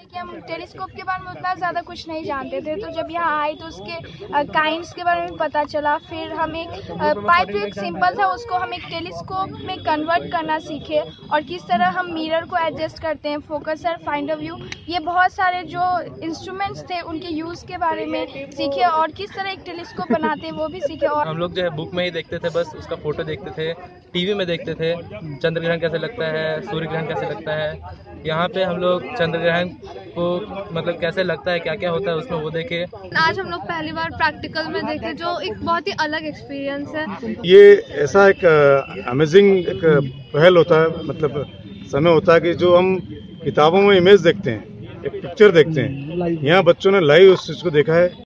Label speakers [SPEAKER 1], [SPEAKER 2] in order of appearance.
[SPEAKER 1] कि हम टेलीस्कोप के बारे में उतना ज़्यादा कुछ नहीं जानते थे, तो जब यहाँ आए तो उसके काइंड्स के बारे में पता चला। फिर हम एक पाइप जो एक सिंपल था उसको हम एक टेलीस्कोप में कन्वर्ट करना सीखे, और किस तरह हम मिरर को एडजस्ट करते हैं, फोकसर, फाइंड ऑफ व्यू, ये बहुत सारे जो इंस्ट्रूमेंट्स थे उनके यूज़ के बारे में सीखे, और किस तरह एक टेलीस्कोप बनाते हैं वो भी सीखे। और
[SPEAKER 2] हम लोग जो है बुक में ही देखते थे, बस उसका फोटो देखते थे, टीवी में देखते थे चंद्र ग्रहण कैसे लगता है, सूर्य ग्रहण कैसे लगता है। यहाँ पे हम लोग चंद्र ग्रहण को मतलब कैसे लगता है, क्या क्या होता है उसमें वो देखे।
[SPEAKER 3] आज हम लोग पहली बार प्रैक्टिकल में देखे, जो एक बहुत ही अलग एक्सपीरियंस है।
[SPEAKER 4] ये ऐसा एक अमेजिंग एक पहल होता है, मतलब समय होता है कि जो हम किताबों में इमेज देखते हैं, एक पिक्चर देखते हैं, यहाँ बच्चों ने लाइव उस चीज़ को देखा है।